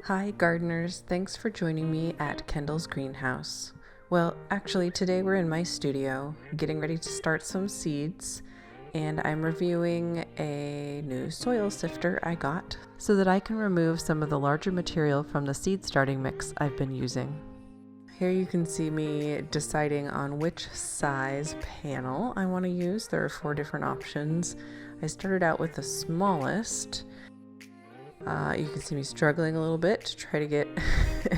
Hi gardeners, thanks for joining me at Kendall's greenhouse. Well, actually today we're in my studio getting ready to start some seeds, and I'm reviewing a new soil sifter I got so that I can remove some of the larger material from the seed starting mix I've been using. Here you can see me deciding on which size panel I want to use. There are 4 different options. I started out with the smallest. You can see me struggling a little bit to try to get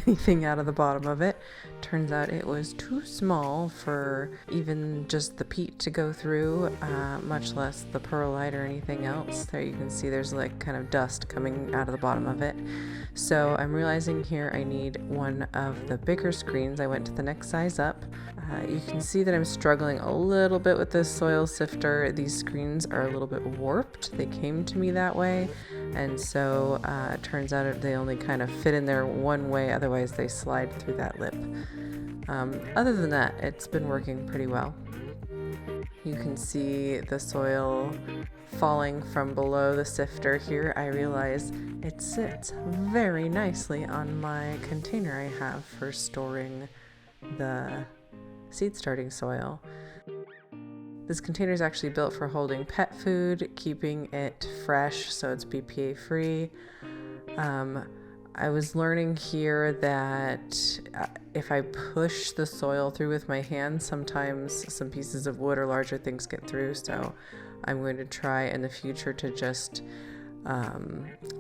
anything out of the bottom of it. Turns out it was too small for even just the peat to go through, much less the perlite or anything else. There you can see there's like kind of dust coming out of the bottom of it. So I'm realizing here I need one of the bigger screens. I went to the next size up. You can see that I'm struggling a little bit with this soil sifter. These screens are a little bit warped. They came to me that way, and so it turns out they only kind of fit in there one way, otherwise they slide through that lip. Other than that, it's been working pretty well. You can see the soil falling from below the sifter here. I realize it sits very nicely on my container I have for storing the seed starting soil. This container is actually built for holding pet food, keeping it fresh so it's BPA free. I was learning here that if I push the soil through with my hands, sometimes some pieces of wood or larger things get through, so I'm going to try in the future to just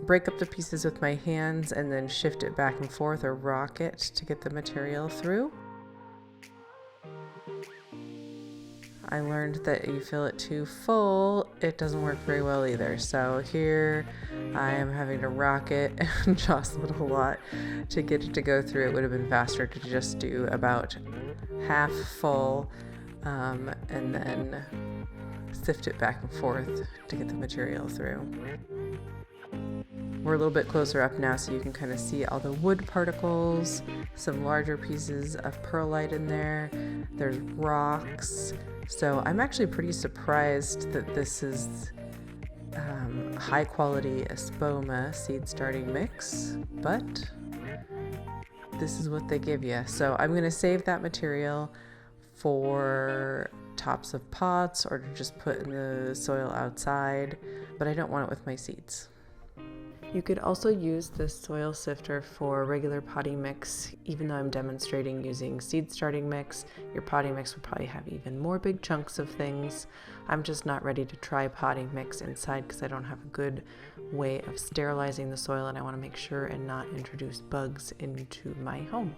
break up the pieces with my hands and then shift it back and forth or rock it to get the material through. I learned that you fill it too full, it doesn't work very well either. So here I am having to rock it and jostle it a lot to get it to go through. It would have been faster to just do about half full and then sift it back and forth to get the material through. We're a little bit closer up now so you can kind of see all the wood particles, some larger pieces of perlite in there. There's rocks. So I'm actually pretty surprised that this is high quality Espoma seed starting mix, but this is what they give you. So I'm going to save that material for tops of pots or to just put in the soil outside, but I don't want it with my seeds. You could also use this soil sifter for regular potting mix. Even though I'm demonstrating using seed starting mix, your potting mix would probably have even more big chunks of things. I'm just not ready to try potting mix inside because I don't have a good way of sterilizing the soil, and I want to make sure and not introduce bugs into my home.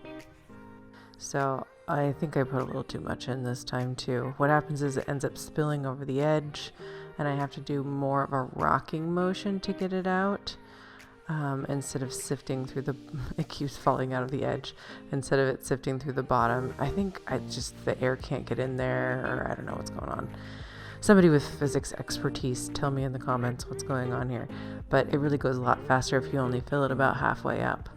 So I think I put a little too much in this time too. What happens is it ends up spilling over the edge, and I have to do more of a rocking motion to get it out. Instead of sifting through it keeps falling out of the edge. Instead of it sifting through the bottom, I think the air can't get in there, or I don't know what's going on. Somebody with physics expertise, tell me in the comments what's going on here. But it really goes a lot faster if you only fill it about halfway up.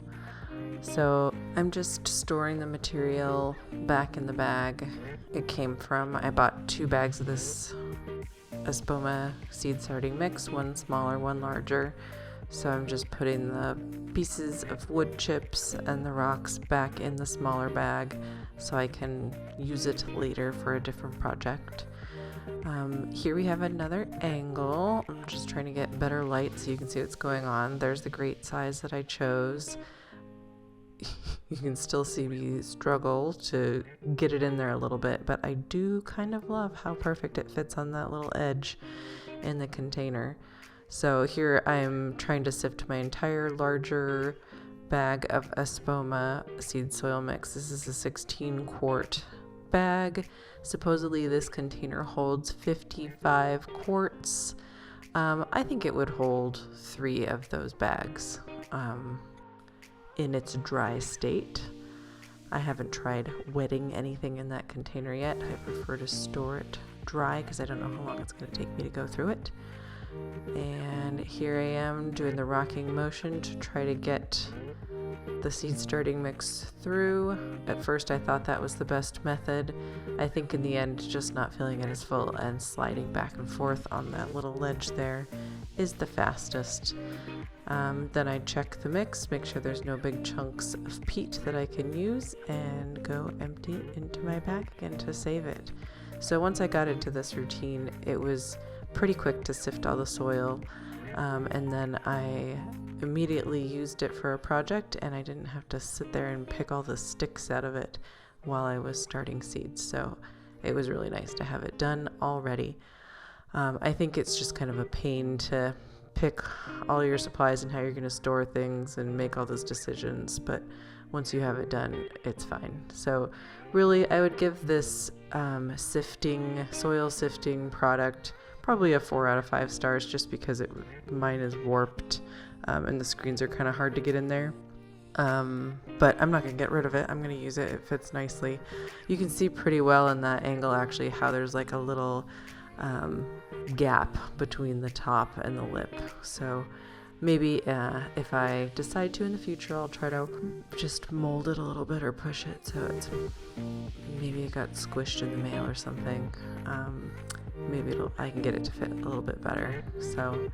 So I'm just storing the material back in the bag it came from. I bought 2 bags of this Espoma seed starting mix, one smaller, one larger. So I'm just putting the pieces of wood chips and the rocks back in the smaller bag so I can use it later for a different project. Here we have another angle. I'm just trying to get better light so you can see what's going on. There's the great size that I chose. You can still see me struggle to get it in there a little bit, but I do kind of love how perfect it fits on that little edge in the container. So here I'm trying to sift my entire larger bag of Espoma seed soil mix. This is a 16 quart bag. Supposedly this container holds 55 quarts. I think it would hold 3 of those bags in its dry state. I haven't tried wetting anything in that container yet. I prefer to store it dry because I don't know how long it's going to take me to go through it. And here I am doing the rocking motion to try to get the seed starting mix through. At first I thought that was the best method. I think in the end just not feeling it as full and sliding back and forth on that little ledge there is the fastest. Then I check the mix, make sure there's no big chunks of peat that I can use, and go empty it into my bag again to save it. So once I got into this routine, it was pretty quick to sift all the soil, and then I immediately used it for a project, and I didn't have to sit there and pick all the sticks out of it while I was starting seeds. So it was really nice to have it done already. I think it's just kind of a pain to pick all your supplies and how you're going to store things and make all those decisions, but once you have it done, it's fine. So really, I would give this soil sifting product probably a 4 out of 5 stars, just because mine is warped and the screens are kind of hard to get in there. But I'm not going to get rid of it. I'm going to use it. It fits nicely. You can see pretty well in that angle actually how there's like a little gap between the top and the lip. So maybe if I decide to in the future, I'll try to just mold it a little bit or push it so maybe it got squished in the mail or something. Maybe I can get it to fit a little bit better. So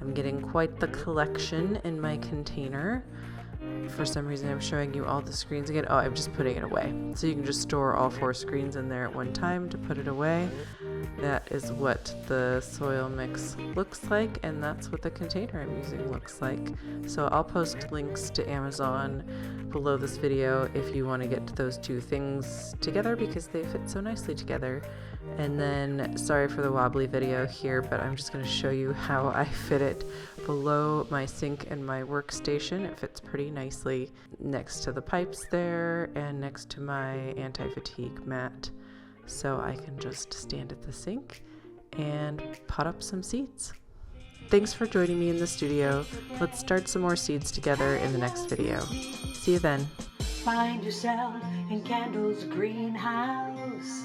I'm getting quite the collection in my container. For some reason, I'm showing you all the screens again. Oh, I'm just putting it away. So you can just store all 4 screens in there at one time to put it away. That is what the soil mix looks like, and that's what the container I'm using looks like. So I'll post links to Amazon below this video if you want to get those 2 things together, because they fit so nicely together. And then, sorry for the wobbly video here, but I'm just going to show you how I fit it below my sink and my workstation. It fits pretty nicely next to the pipes there and next to my anti-fatigue mat. So I can just stand at the sink and pot up some seeds. Thanks for joining me in the studio. Let's start some more seeds together in the next video. See you then. Find yourself in Candle's greenhouse.